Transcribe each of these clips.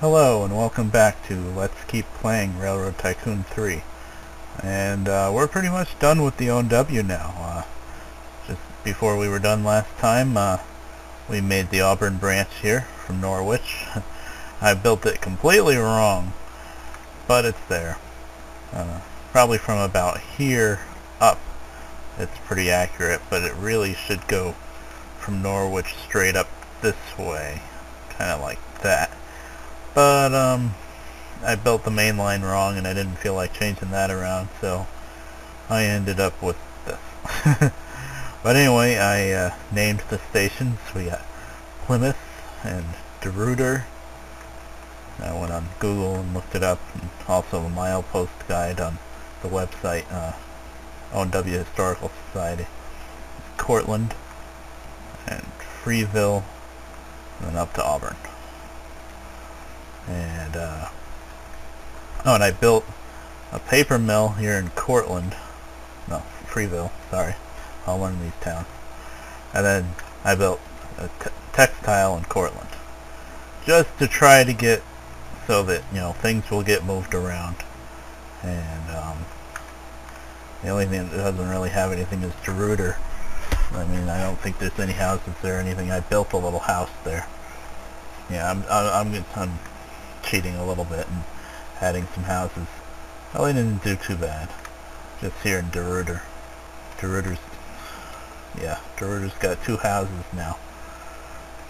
Hello and welcome back to Let's Keep Playing Railroad Tycoon 3. And we're pretty much done with the OW now. Just before we were done last time, we made the Auburn branch here from Norwich. I built it completely wrong, but it's there. Probably from about here up it's pretty accurate, but it really should go from Norwich straight up this way, kind of like that. But I built the main line wrong and I didn't feel like changing that around, so I ended up with this. But anyway, I named the stations. We got Plymouth and DeRuyter. I went on Google and looked it up, and also a milepost guide on the website, OW Historical Society. Cortland and Freeville, and then up to Auburn. And and I built a paper mill here in Cortland, no, Freeville, sorry, I'll learn these towns. And then I built a textile in Cortland, just to try to get so that, you know, things will get moved around. And the only thing that doesn't really have anything is DeRuyter. I mean, I don't think there's any houses there or anything. I built a little house there. Yeah, I'm cheating a little bit and adding some houses. Well, I didn't do too bad. Just here in DeRuyter. DeRuyter's got 2 houses now.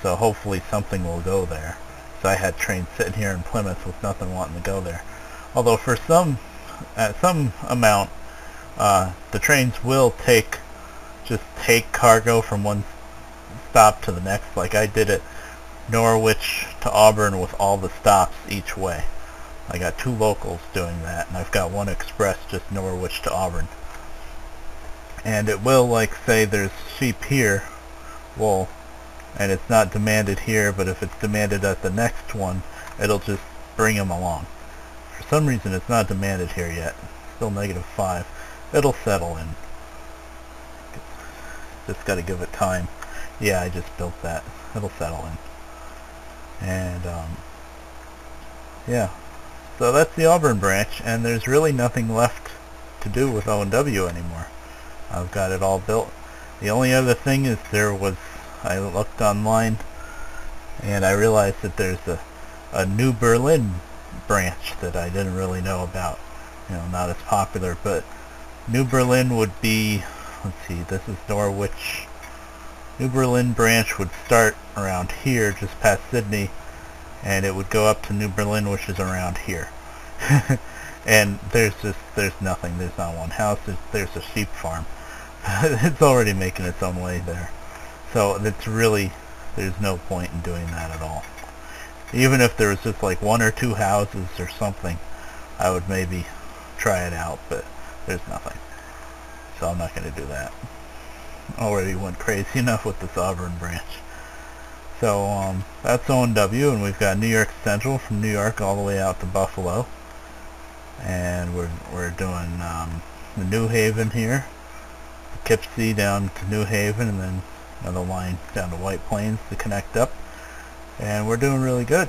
So hopefully something will go there. So I had trains sitting here in Plymouth with nothing wanting to go there. Although for at some amount, the trains will just take cargo from one stop to the next. Like I did it Norwich to Auburn with all the stops each way. I got 2 locals doing that, and I've got 1 express just Norwich to Auburn. And it will, like, say there's sheep here, wool, and it's not demanded here, but if it's demanded at the next one, it'll just bring them along. For some reason it's not demanded here yet. Still -5. It'll settle in. Just gotta give it time. Yeah, I just built that. It'll settle in. And yeah, so that's the Auburn branch, and there's really nothing left to do with O&W anymore. I've got it all built. The only other thing is I looked online and I realized that there's a New Berlin branch that I didn't really know about. You know, not as popular, but New Berlin would be, let's see, this is Norwich. New Berlin branch would start around here, just past Sydney, and it would go up to New Berlin, which is around here. And there's nothing. There's not one house. There's a sheep farm. It's already making its own way there. So there's no point in doing that at all. Even if there was just like 1 or 2 houses or something, I would maybe try it out, but there's nothing. So I'm not going to do that. Already went crazy enough with this Auburn branch. So that's O&W, and we've got New York Central from New York all the way out to Buffalo, and we're doing the New Haven here, Poughkeepsie down to New Haven, and then another line down to White Plains to connect up, and we're doing really good.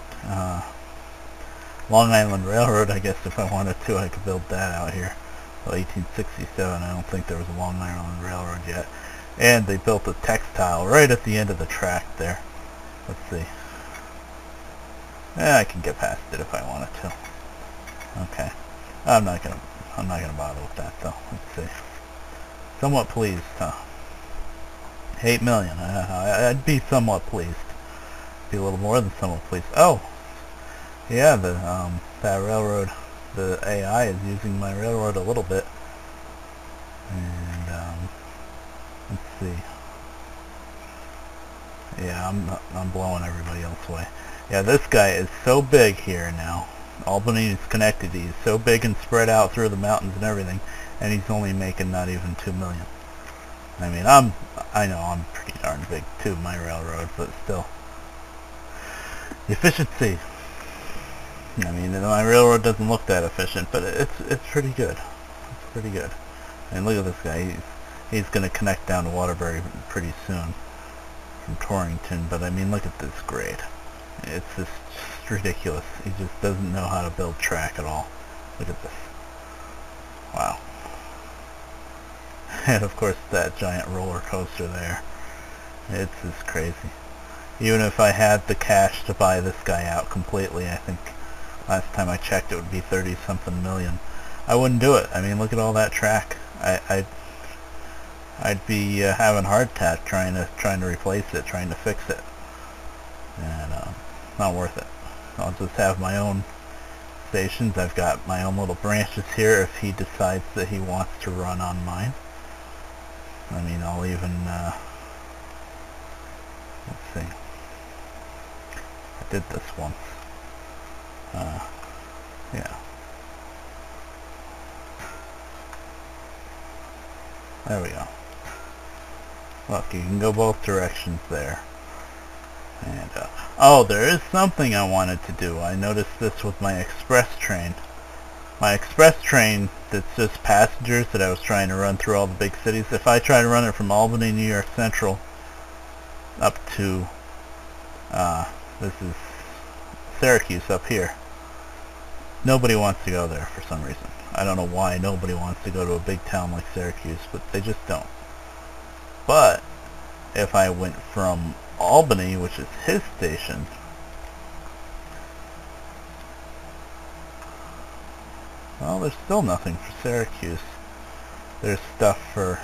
Long Island Railroad, I guess if I wanted to, I could build that out here. Well, 1867, I don't think there was a Long Island Railroad yet. And they built a textile right at the end of the track there. Let's see. I can get past it if I wanted to. Okay. I'm not gonna bother with that though. Let's see. Somewhat pleased, huh? 8 million. I'd be somewhat pleased. Be a little more than somewhat pleased. Oh, yeah. That railroad, the AI is using my railroad a little bit. And let's see. Yeah, I'm blowing everybody else away. Yeah, this guy is so big here now. Albany is connected. He's so big and spread out through the mountains and everything, and he's only making not even 2 million. I mean, I know I'm pretty darn big too, my railroad, but still. The efficiency. I mean, my railroad doesn't look that efficient, but it's pretty good. It's pretty good. And look at this guy. He's going to connect down to Waterbury pretty soon from Torrington, but I mean, look at this grade. It's just just ridiculous. He just doesn't know how to build track at all. Look at this. Wow. And of course that giant roller coaster there. It's just crazy. Even if I had the cash to buy this guy out completely, I think last time I checked it would be 30-something million. I wouldn't do it. I mean, look at all that track. I'd be having a heart attack trying to replace it, trying to fix it, and not worth it. I'll just have my own stations. I've got my own little branches here if he decides that he wants to run on mine. I mean, I'll even let's see. I did this once. Yeah. There we go. Look, you can go both directions there. And, oh, there is something I wanted to do. I noticed this with my express train. My express train that's just passengers that I was trying to run through all the big cities. If I try to run it from Albany, New York Central, up to, this is Syracuse up here. Nobody wants to go there for some reason. I don't know why nobody wants to go to a big town like Syracuse, but they just don't. But if I went from Albany, which is his station, well, there's still nothing for Syracuse. There's stuff for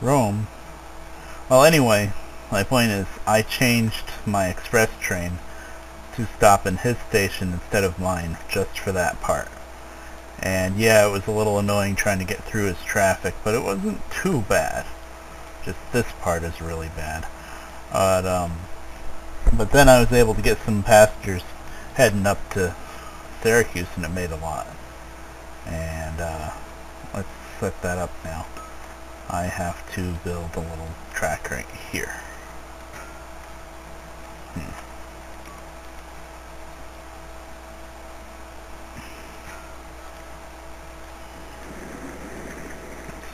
Rome. Well, anyway, my point is I changed my express train to stop in his station instead of mine, just for that part. And yeah, it was a little annoying trying to get through his traffic, but it wasn't too bad. Just this part is really bad. But then I was able to get some passengers heading up to Syracuse, and it made a lot. And let's set that up now. I have to build a little track right here.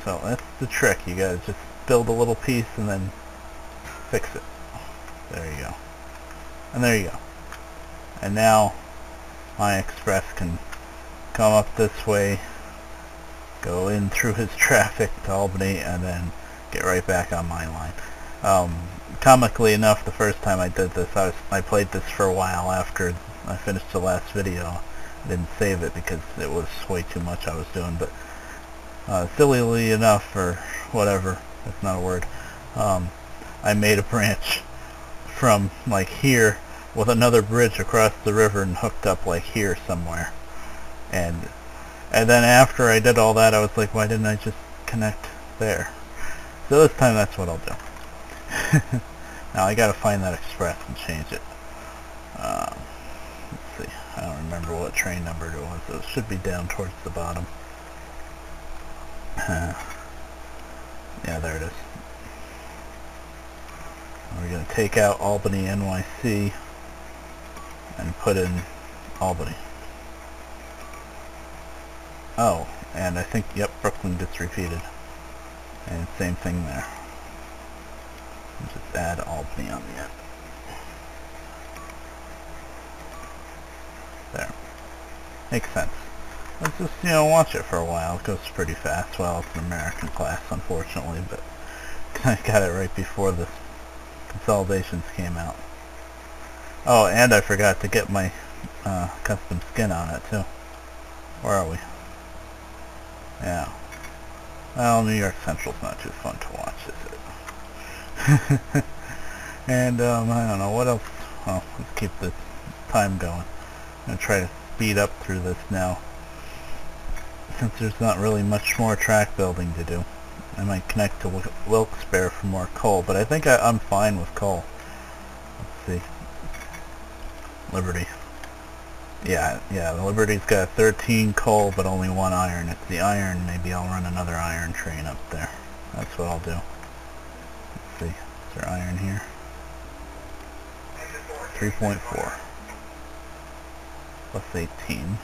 So that's the trick. You gotta just build a little piece and then fix it. There you go. And there you go. And now my express can come up this way, go in through his traffic to Albany, and then get right back on my line. Comically enough, the first time I did this, I played this for a while after I finished the last video. I didn't save it because it was way too much I was doing, but sillily enough, or whatever, that's not a word, I made a branch from like here with another bridge across the river and hooked up like here somewhere. And then after I did all that, I was like, why didn't I just connect there? So this time that's what I'll do. Now I gotta find that express and change it. Let's see, I don't remember what train number it was. It should be down towards the bottom. Yeah, there it is. We're going to take out Albany, NYC, and put in Albany. Oh, and I think, yep, Brooklyn gets repeated. And same thing there. Just add Albany on the end. There. Makes sense. Let's just, watch it for a while. It goes pretty fast. Well, it's an American class, unfortunately, but I got it right before the consolidations came out. Oh, and I forgot to get my custom skin on it, too. Where are we? Yeah. Well, New York Central's not too fun to watch, is it? And, I don't know, what else? Well, let's keep the time going. I'm going to try to speed up through this now, since there's not really much more track building to do. I might connect to Wilkes-Barre for more coal, but I think I'm fine with coal. Let's see. Liberty. Yeah, the Liberty's got 13 coal, but only 1 iron. It's the iron. Maybe I'll run another iron train up there. That's what I'll do. Let's see. Is there iron here? 3.4. Plus 18.